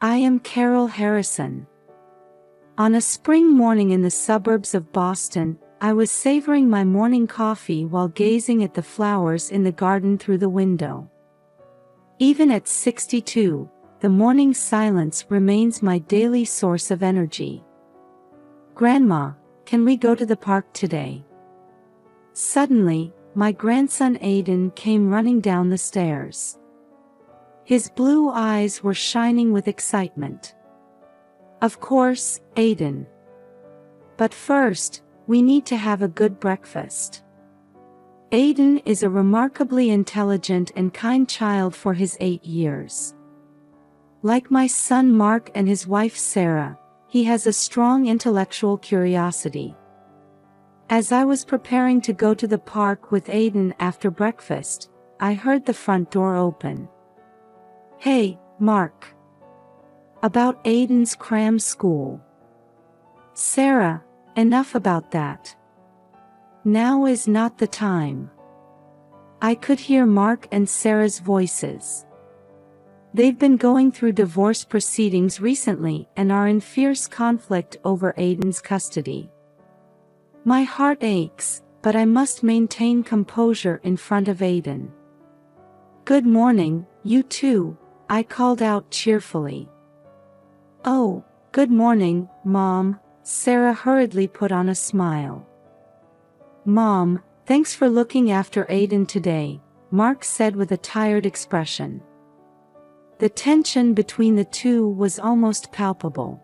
I am Carol Harrison. On a spring morning in the suburbs of Boston, I was savoring my morning coffee while gazing at the flowers in the garden through the window. Even at 62, the morning silence remains my daily source of energy. Grandma, can we go to the park today? Suddenly, my grandson Aiden came running down the stairs. His blue eyes were shining with excitement. Of course, Aiden. But first, we need to have a good breakfast. Aiden is a remarkably intelligent and kind child for his 8 years. Like my son Mark and his wife Sarah, he has a strong intellectual curiosity. As I was preparing to go to the park with Aiden after breakfast, I heard the front door open. Hey, Mark. About Aiden's cram school. Sarah, enough about that. Now is not the time. I could hear Mark and Sarah's voices. They've been going through divorce proceedings recently and are in fierce conflict over Aiden's custody. My heart aches, but I must maintain composure in front of Aiden. Good morning, you two, I called out cheerfully. Oh, good morning, Mom, Sarah hurriedly put on a smile. Mom, thanks for looking after Aiden today, Mark said with a tired expression. The tension between the two was almost palpable.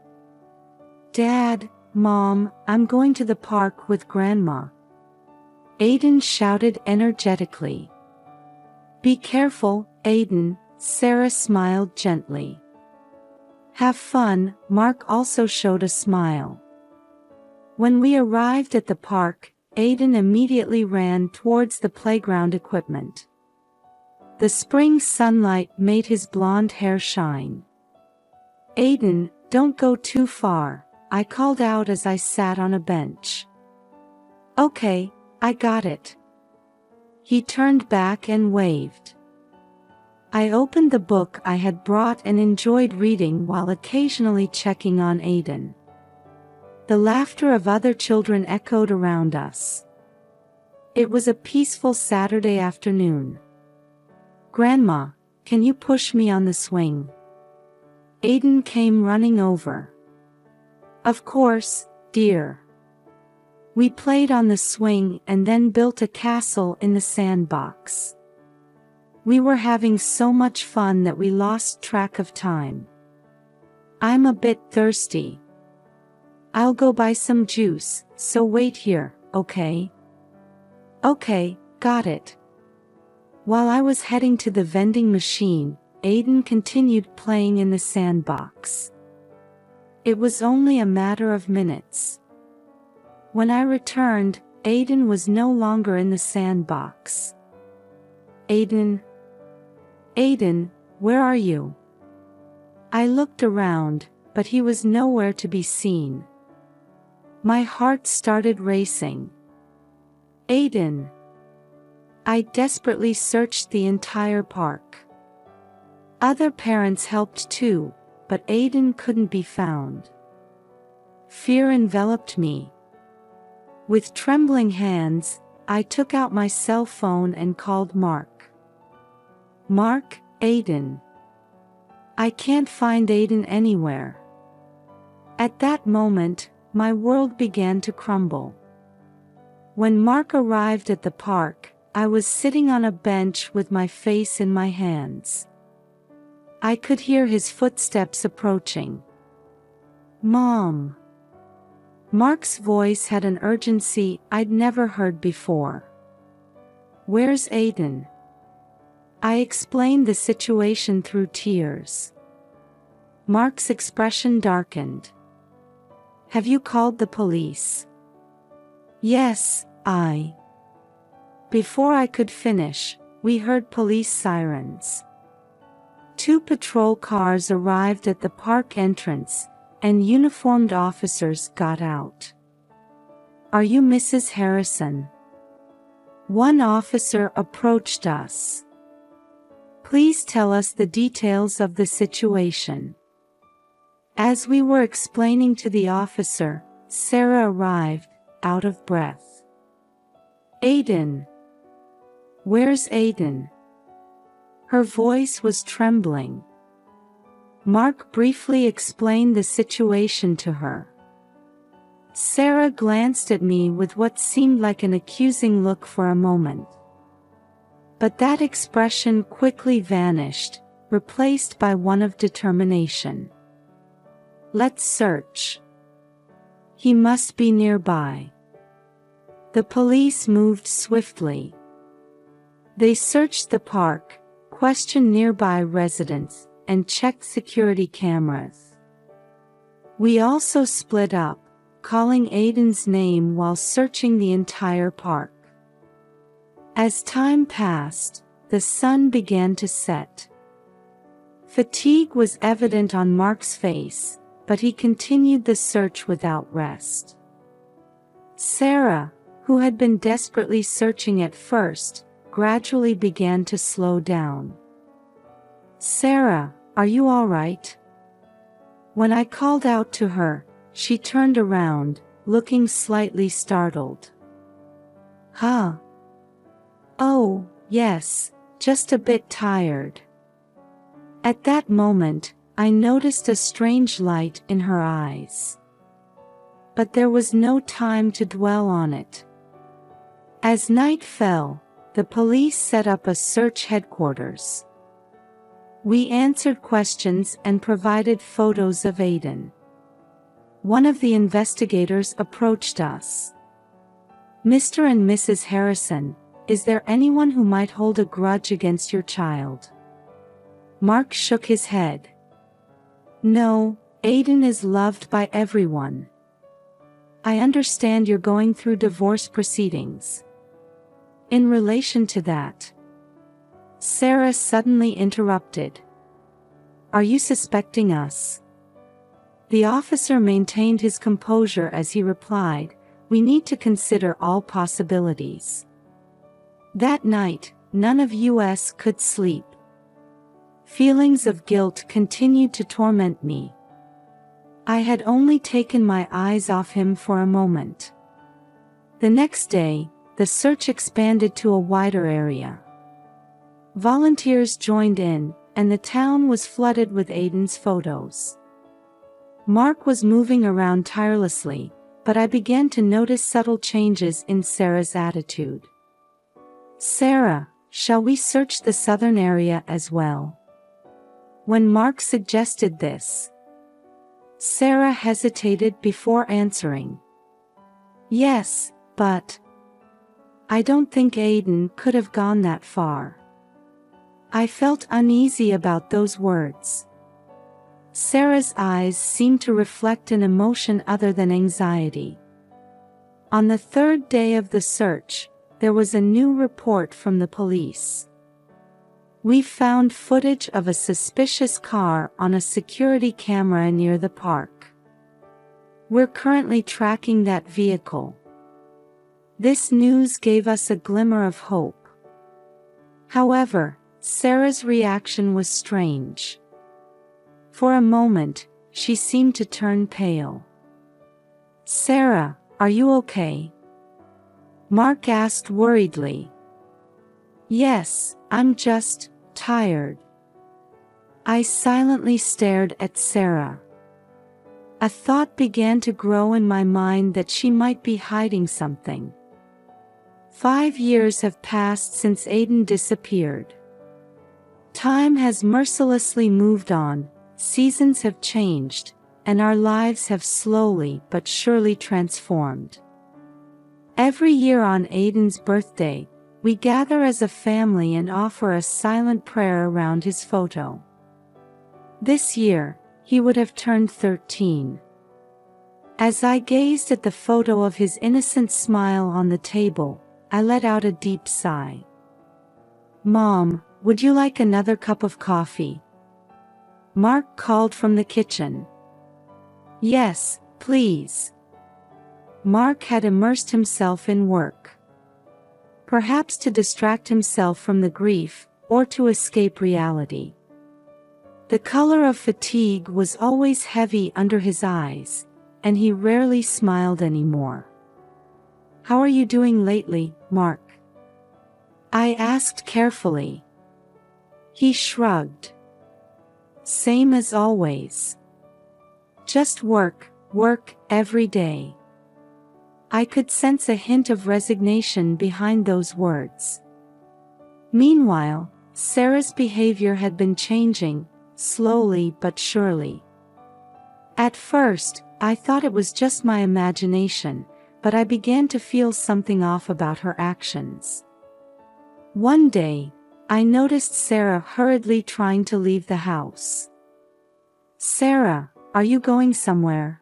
Dad, Mom, I'm going to the park with Grandma. Aiden shouted energetically. Be careful, Aiden, Sarah smiled gently. Have fun, Mark also showed a smile. When we arrived at the park, Aiden immediately ran towards the playground equipment. The spring sunlight made his blonde hair shine. Aiden, don't go too far, I called out as I sat on a bench. Okay, I got it. He turned back and waved. I opened the book I had brought and enjoyed reading while occasionally checking on Aiden. The laughter of other children echoed around us. It was a peaceful Saturday afternoon. Grandma, can you push me on the swing? Aiden came running over. Of course, dear. We played on the swing and then built a castle in the sandbox. We were having so much fun that we lost track of time. I'm a bit thirsty. I'll go buy some juice, so wait here, okay? Okay, got it. While I was heading to the vending machine, Aiden continued playing in the sandbox. It was only a matter of minutes. When I returned, Aiden was no longer in the sandbox. Aiden, where are you? I looked around, but he was nowhere to be seen. My heart started racing. Aiden. I desperately searched the entire park. Other parents helped too, but Aiden couldn't be found. Fear enveloped me. With trembling hands, I took out my cell phone and called Mark. Mark, Aiden. I can't find Aiden anywhere. At that moment, my world began to crumble. When Mark arrived at the park, I was sitting on a bench with my face in my hands. I could hear his footsteps approaching. Mom. Mark's voice had an urgency I'd never heard before. Where's Aiden? I explained the situation through tears. Mark's expression darkened. Have you called the police? Yes, Before I could finish, we heard police sirens. 2 patrol cars arrived at the park entrance, and uniformed officers got out. Are you Mrs. Harrison? One officer approached us. Please tell us the details of the situation. As we were explaining to the officer, Sarah arrived, out of breath. "Aiden. Where's Aiden?" Her voice was trembling. Mark briefly explained the situation to her. Sarah glanced at me with what seemed like an accusing look for a moment. But that expression quickly vanished, replaced by one of determination. "Let's search. He must be nearby." The police moved swiftly. They searched the park, questioned nearby residents, and checked security cameras. We also split up, calling Aiden's name while searching the entire park. As time passed, the sun began to set. Fatigue was evident on Mark's face, but he continued the search without rest. Sarah, who had been desperately searching at first, gradually began to slow down. "Sarah, are you all right?" When I called out to her, she turned around, looking slightly startled. "Huh? Oh, yes, just a bit tired." At that moment, I noticed a strange light in her eyes. But there was no time to dwell on it. As night fell, the police set up a search headquarters. We answered questions and provided photos of Aiden. One of the investigators approached us. "Mr. and Mrs. Harrison, is there anyone who might hold a grudge against your child?" Mark shook his head. "No, Aiden is loved by everyone. I understand you're going through divorce proceedings. In relation to that..." Sarah suddenly interrupted. "Are you suspecting us?" The officer maintained his composure as he replied, "We need to consider all possibilities." That night, none of us could sleep. Feelings of guilt continued to torment me. I had only taken my eyes off him for a moment. The next day, the search expanded to a wider area. Volunteers joined in, and the town was flooded with Aiden's photos. Mark was moving around tirelessly, but I began to notice subtle changes in Sarah's attitude. "Sarah, shall we search the southern area as well?" When Mark suggested this, Sarah hesitated before answering. "Yes, but I don't think Aiden could have gone that far." I felt uneasy about those words. Sarah's eyes seemed to reflect an emotion other than anxiety. On the third day of the search, there was a new report from the police. We found footage of a suspicious car on a security camera near the park. We're currently tracking that vehicle. This news gave us a glimmer of hope. However, Sarah's reaction was strange. For a moment, she seemed to turn pale. "Sarah, are you okay?" Mark asked worriedly. "Yes, I'm just tired." I silently stared at Sarah. A thought began to grow in my mind that she might be hiding something. 5 years have passed since Aiden disappeared. Time has mercilessly moved on, seasons have changed, and our lives have slowly but surely transformed. Every year on Aiden's birthday, we gather as a family and offer a silent prayer around his photo. This year, he would have turned 13. As I gazed at the photo of his innocent smile on the table, I let out a deep sigh. "Mom, would you like another cup of coffee?" Mark called from the kitchen. "Yes, please." Mark had immersed himself in work. Perhaps to distract himself from the grief, or to escape reality. The color of fatigue was always heavy under his eyes, and he rarely smiled anymore. "How are you doing lately, Mark?" I asked carefully. He shrugged. "Same as always. Just work, work, every day." I could sense a hint of resignation behind those words. Meanwhile, Sarah's behavior had been changing, slowly but surely. At first, I thought it was just my imagination, but I began to feel something off about her actions. One day, I noticed Sarah hurriedly trying to leave the house. "Sarah, are you going somewhere?"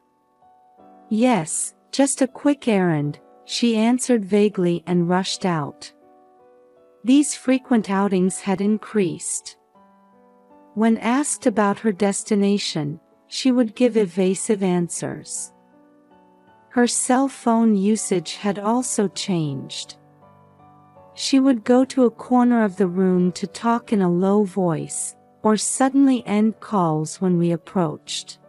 "Yes, just a quick errand," she answered vaguely and rushed out. These frequent outings had increased. When asked about her destination, she would give evasive answers. Her cell phone usage had also changed. She would go to a corner of the room to talk in a low voice, or suddenly end calls when we approached.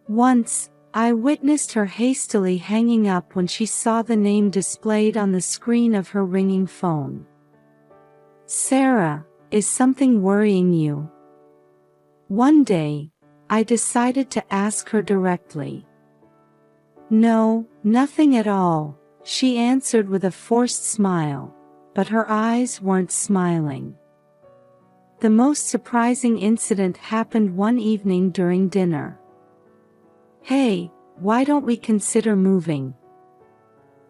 Once, I witnessed her hastily hanging up when she saw the name displayed on the screen of her ringing phone. "Sarah, is something worrying you?" One day, I decided to ask her directly. "No, nothing at all," she answered with a forced smile, but her eyes weren't smiling. The most surprising incident happened one evening during dinner. "Hey, why don't we consider moving?"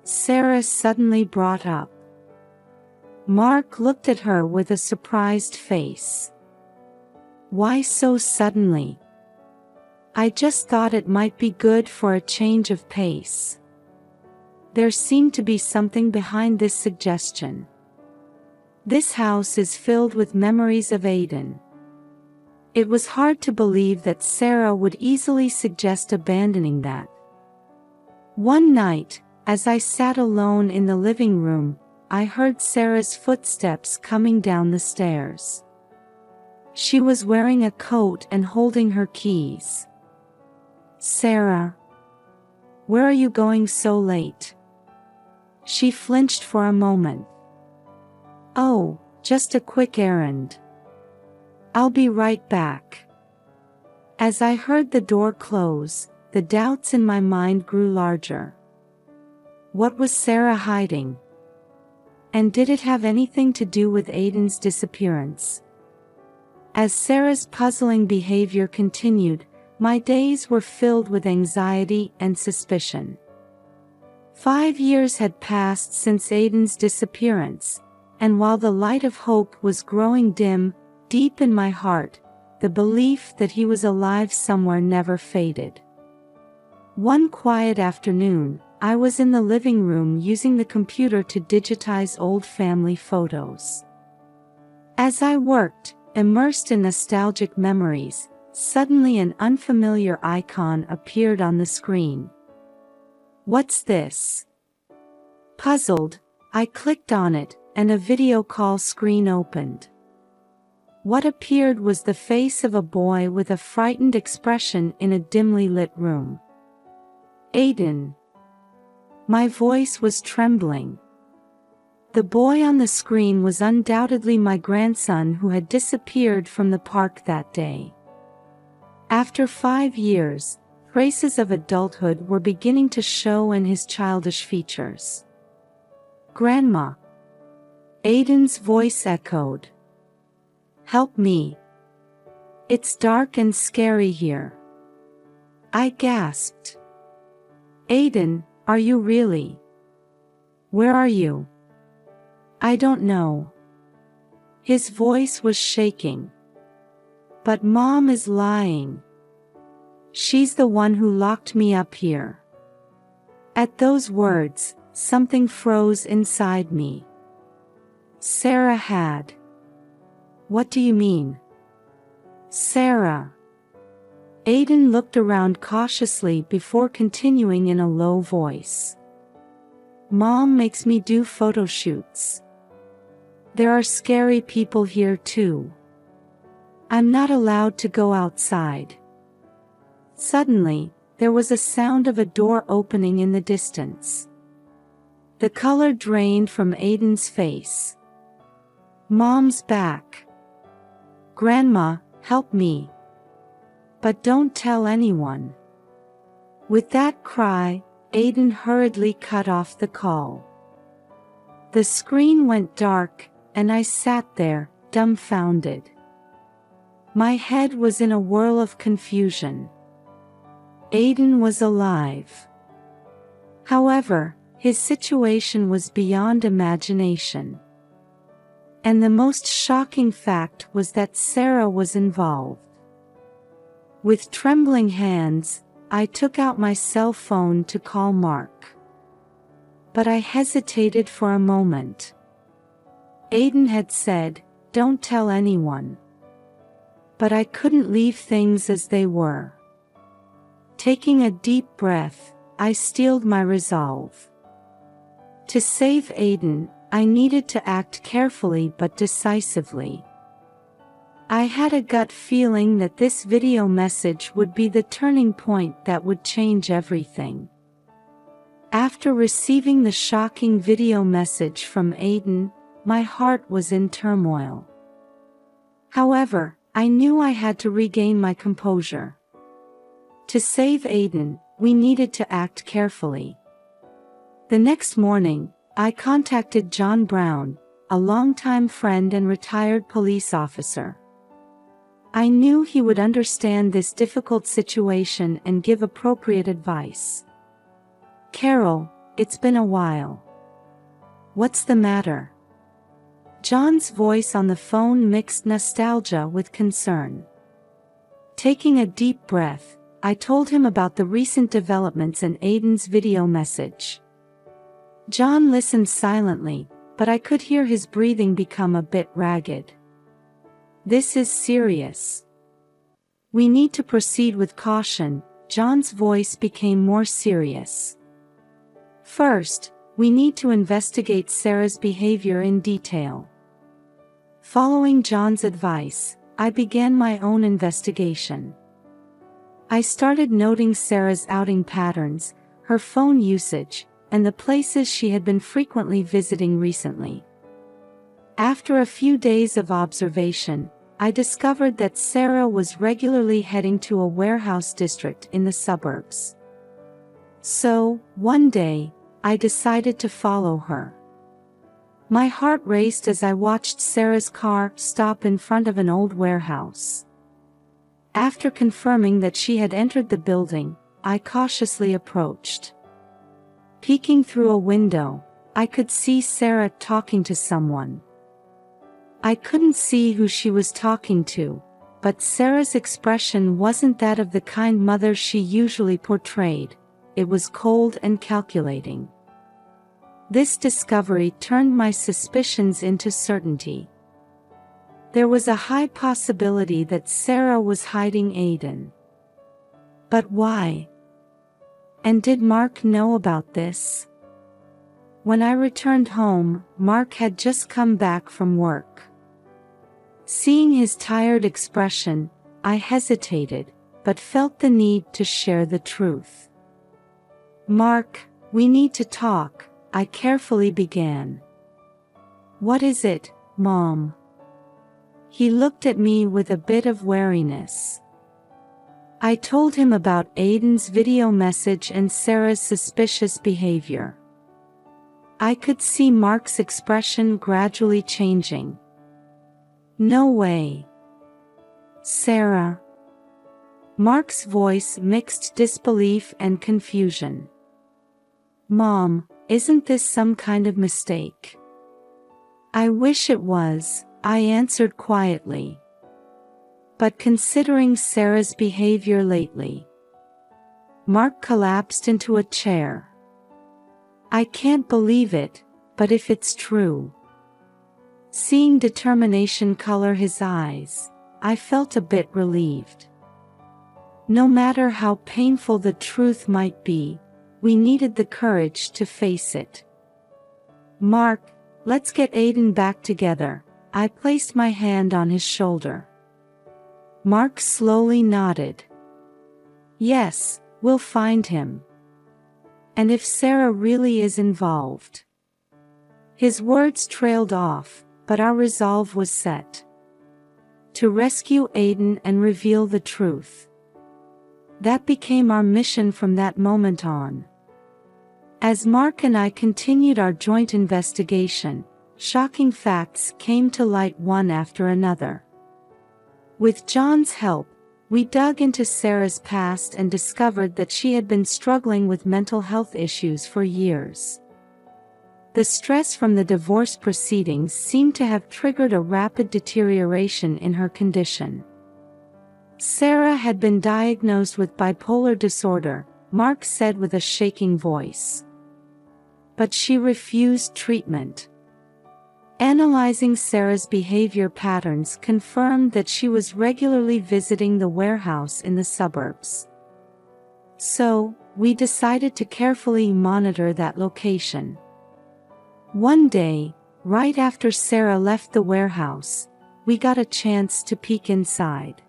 Sarah suddenly brought up. Mark looked at her with a surprised face. "Why so suddenly?" "I just thought it might be good for a change of pace." There seemed to be something behind this suggestion. This house is filled with memories of Aiden. It was hard to believe that Sarah would easily suggest abandoning that. One night, as I sat alone in the living room, I heard Sarah's footsteps coming down the stairs. She was wearing a coat and holding her keys. "Sarah, where are you going so late?" She flinched for a moment. "Oh, just a quick errand. I'll be right back." As I heard the door close, the doubts in my mind grew larger. What was Sarah hiding? And did it have anything to do with Aiden's disappearance? As Sarah's puzzling behavior continued, my days were filled with anxiety and suspicion. 5 years had passed since Aiden's disappearance, and while the light of hope was growing dim, deep in my heart, the belief that he was alive somewhere never faded. One quiet afternoon, I was in the living room using the computer to digitize old family photos. As I worked, immersed in nostalgic memories, suddenly an unfamiliar icon appeared on the screen. "What's this?" Puzzled, I clicked on it, and a video call screen opened. What appeared was the face of a boy with a frightened expression in a dimly lit room. "Aiden." My voice was trembling. The boy on the screen was undoubtedly my grandson who had disappeared from the park that day. After 5 years, traces of adulthood were beginning to show in his childish features. "Grandma." Aiden's voice echoed. "Help me. It's dark and scary here." I gasped. "Aiden, are you really? Where are you?" "I don't know." His voice was shaking. "But Mom is lying. She's the one who locked me up here." At those words, something froze inside me. Sarah had. "What do you mean?" "Sarah." Aiden looked around cautiously before continuing in a low voice. "Mom makes me do photo shoots. There are scary people here too. I'm not allowed to go outside. Suddenly, there was a sound of a door opening in the distance. The color drained from Aiden's face. Mom's back. Grandma, help me. But don't tell anyone. With that cry, Aiden hurriedly cut off the call. The screen went dark, and I sat there, dumbfounded. My head was in a whirl of confusion. Aiden was alive. However, his situation was beyond imagination. And the most shocking fact was that Sarah was involved. With trembling hands, I took out my cell phone to call Mark. But I hesitated for a moment. Aiden had said, "Don't tell anyone." But I couldn't leave things as they were. Taking a deep breath, I steeled my resolve. To save Aiden, I needed to act carefully but decisively. I had a gut feeling that this video message would be the turning point that would change everything. After receiving the shocking video message from Aiden, my heart was in turmoil. However, I knew I had to regain my composure. To save Aiden, we needed to act carefully. The next morning, I contacted John Brown, a longtime friend and retired police officer. I knew he would understand this difficult situation and give appropriate advice. "Carol, it's been a while. What's the matter?" John's voice on the phone mixed nostalgia with concern. Taking a deep breath, I told him about the recent developments in Aiden's video message. John listened silently, but I could hear his breathing become a bit ragged. "This is serious. We need to proceed with caution." John's voice became more serious. "First, we need to investigate Sarah's behavior in detail." Following John's advice, I began my own investigation. I started noting Sarah's outing patterns, her phone usage, and the places she had been frequently visiting recently. After a few days of observation, I discovered that Sarah was regularly heading to a warehouse district in the suburbs. So, one day, I decided to follow her. My heart raced as I watched Sarah's car stop in front of an old warehouse. After confirming that she had entered the building, I cautiously approached. Peeking through a window, I could see Sarah talking to someone. I couldn't see who she was talking to, but Sarah's expression wasn't that of the kind mother she usually portrayed. It was cold and calculating. This discovery turned my suspicions into certainty. There was a high possibility that Sarah was hiding Aiden. But why? And did Mark know about this? When I returned home, Mark had just come back from work. Seeing his tired expression, I hesitated, but felt the need to share the truth. "Mark, we need to talk," I carefully began. "What is it, Mom?" He looked at me with a bit of wariness. I told him about Aiden's video message and Sarah's suspicious behavior. I could see Mark's expression gradually changing. "No way. Sarah." Mark's voice mixed disbelief and confusion. "Mom, isn't this some kind of mistake?" "I wish it was," I answered quietly. "But considering Sarah's behavior lately..." Mark collapsed into a chair. "I can't believe it, but if it's true..." Seeing determination color his eyes, I felt a bit relieved. No matter how painful the truth might be, we needed the courage to face it. "Mark, let's get Aiden back together." I placed my hand on his shoulder. Mark slowly nodded. Yes, we'll find him. And if Sarah really is involved. His words trailed off, but our resolve was set. To rescue Aiden and reveal the truth. That became our mission from that moment on. As Mark and I continued our joint investigation, shocking facts came to light one after another. With John's help, we dug into Sarah's past and discovered that she had been struggling with mental health issues for years. The stress from the divorce proceedings seemed to have triggered a rapid deterioration in her condition. Sarah had been diagnosed with bipolar disorder, Mark said with a shaking voice. But she refused treatment. Analyzing Sarah's behavior patterns confirmed that she was regularly visiting the warehouse in the suburbs. So, we decided to carefully monitor that location. One day, right after Sarah left the warehouse, we got a chance to peek inside.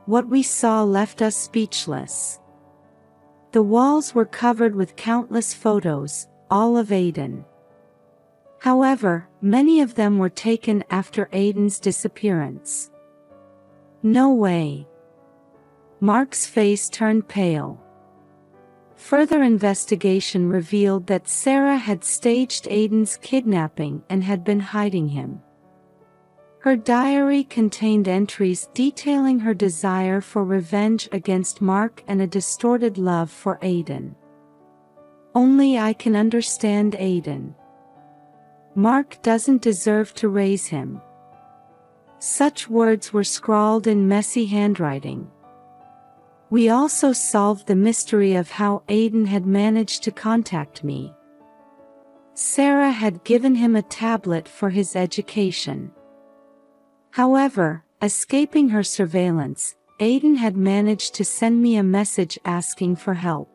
What we saw left us speechless. The walls were covered with countless photos, all of Aiden. However, many of them were taken after Aiden's disappearance. No way. Mark's face turned pale. Further investigation revealed that Sarah had staged Aiden's kidnapping and had been hiding him. Her diary contained entries detailing her desire for revenge against Mark and a distorted love for Aiden. Only I can understand Aiden. Mark doesn't deserve to raise him. Such words were scrawled in messy handwriting. We also solved the mystery of how Aiden had managed to contact me. Sarah had given him a tablet for his education. However, escaping her surveillance, Aiden had managed to send me a message asking for help.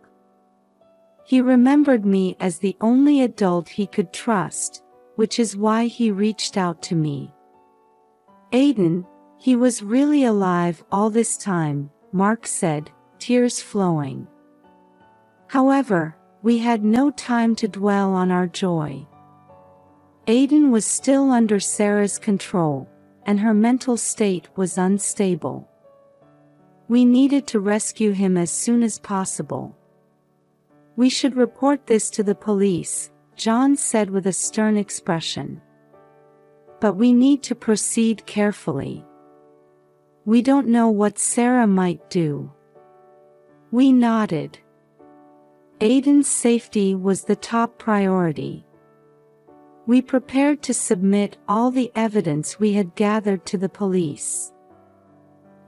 He remembered me as the only adult he could trust, which is why he reached out to me. Aiden, he was really alive all this time, Mark said, tears flowing. However, we had no time to dwell on our joy. Aiden was still under Sarah's control, and her mental state was unstable. We needed to rescue him as soon as possible. We should report this to the police, John said with a stern expression. But we need to proceed carefully. We don't know what Sarah might do. We nodded. Aiden's safety was the top priority. We prepared to submit all the evidence we had gathered to the police.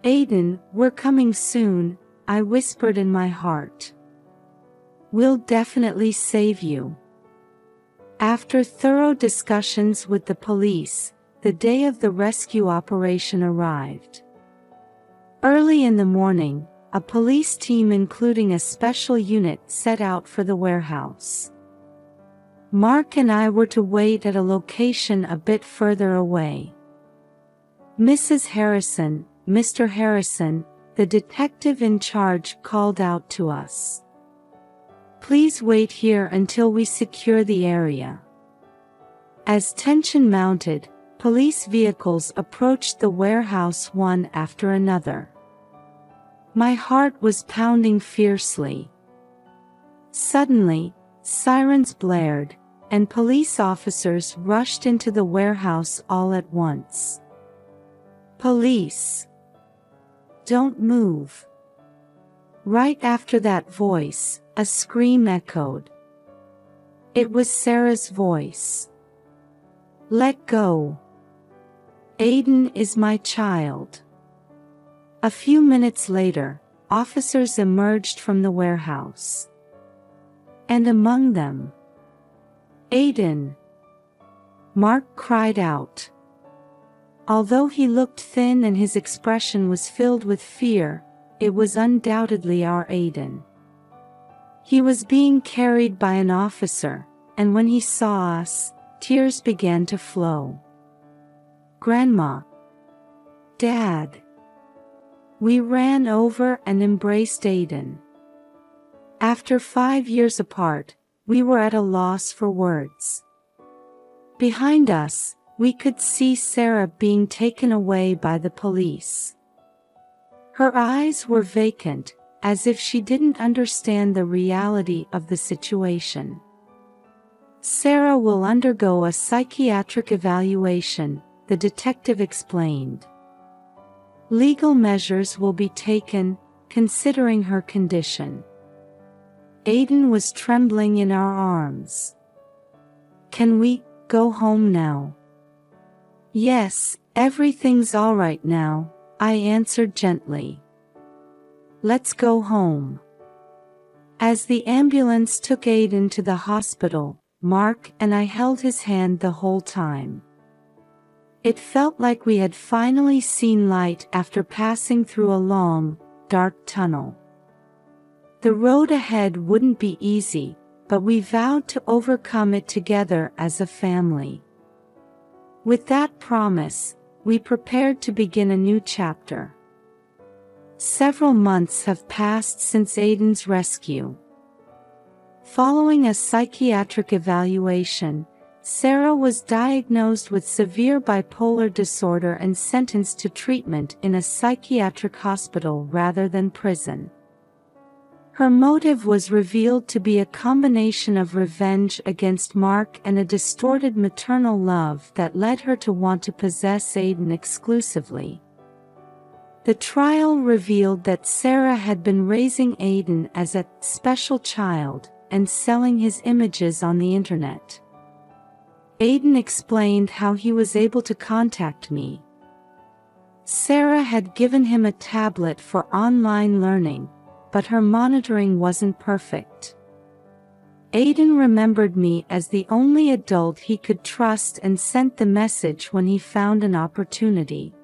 Aiden, we're coming soon, I whispered in my heart. We'll definitely save you. After thorough discussions with the police, the day of the rescue operation arrived. Early in the morning, a police team including a special unit set out for the warehouse. Mark and I were to wait at a location a bit further away. Mrs. Harrison, Mr. Harrison, the detective in charge called out to us. Please wait here until we secure the area. As tension mounted, police vehicles approached the warehouse one after another. My heart was pounding fiercely. Suddenly, sirens blared, and police officers rushed into the warehouse all at once. Police! Don't move! Right after that voice, a scream echoed. It was Sarah's voice. Let go. Aiden is my child. A few minutes later, officers emerged from the warehouse. And among them, Aiden! Mark cried out. Although he looked thin and his expression was filled with fear, it was undoubtedly our Aiden. He was being carried by an officer, and when he saw us, tears began to flow. Grandma! Dad! We ran over and embraced Aiden. After 5 years apart, we were at a loss for words. Behind us, we could see Sarah being taken away by the police. Her eyes were vacant, as if she didn't understand the reality of the situation. Sarah will undergo a psychiatric evaluation, the detective explained. Legal measures will be taken, considering her condition. Aiden was trembling in our arms. Can we go home now? Yes, everything's all right now, I answered gently. Let's go home. As the ambulance took Aiden to the hospital, Mark and I held his hand the whole time. It felt like we had finally seen light after passing through a long, dark tunnel. The road ahead wouldn't be easy, but we vowed to overcome it together as a family. With that promise, we prepared to begin a new chapter. Several months have passed since Aiden's rescue. Following a psychiatric evaluation, Sarah was diagnosed with severe bipolar disorder and sentenced to treatment in a psychiatric hospital rather than prison. Her motive was revealed to be a combination of revenge against Mark and a distorted maternal love that led her to want to possess Aiden exclusively. The trial revealed that Sarah had been raising Aiden as a special child and selling his images on the internet. Aiden explained how he was able to contact me. Sarah had given him a tablet for online learning, but her monitoring wasn't perfect. Aiden remembered me as the only adult he could trust and sent the message when he found an opportunity.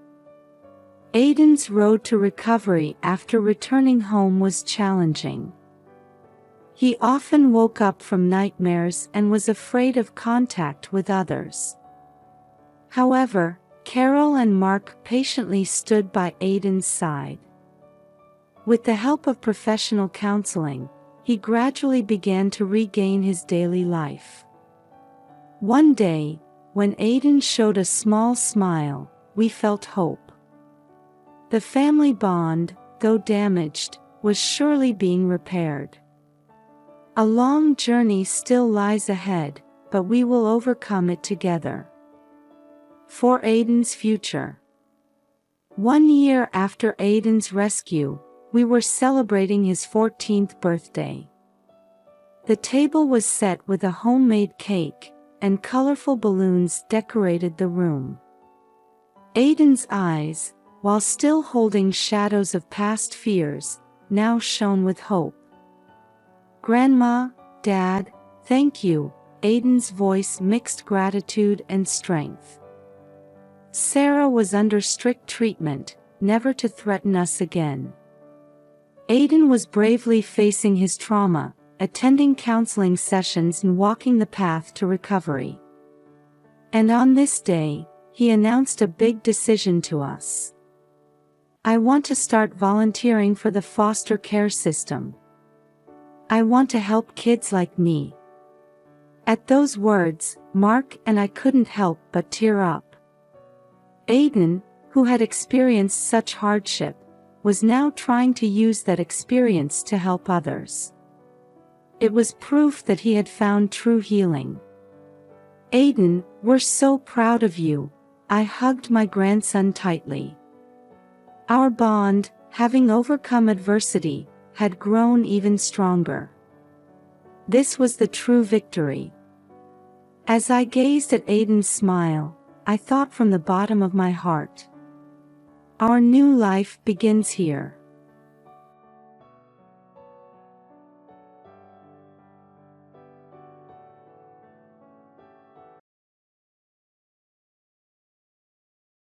Aiden's road to recovery after returning home was challenging. He often woke up from nightmares and was afraid of contact with others. However, Carol and Mark patiently stood by Aiden's side. With the help of professional counseling, he gradually began to regain his daily life. One day, when Aiden showed a small smile, we felt hope. The family bond, though damaged, was surely being repaired. A long journey still lies ahead, but we will overcome it together. For Aiden's future. 1 year after Aiden's rescue, we were celebrating his 14th birthday. The table was set with a homemade cake, and colorful balloons decorated the room. Aiden's eyes, while still holding shadows of past fears, now shone with hope. Grandma, Dad, thank you, Aiden's voice mixed gratitude and strength. Sarah was under strict treatment, never to threaten us again. Aiden was bravely facing his trauma, attending counseling sessions and walking the path to recovery. And on this day, he announced a big decision to us. I want to start volunteering for the foster care system. I want to help kids like me. At those words, Mark and I couldn't help but tear up. Aiden, who had experienced such hardship, was now trying to use that experience to help others. It was proof that he had found true healing. Aiden, we're so proud of you, I hugged my grandson tightly. Our bond, having overcome adversity, had grown even stronger. This was the true victory. As I gazed at Aiden's smile, I thought from the bottom of my heart, our new life begins here.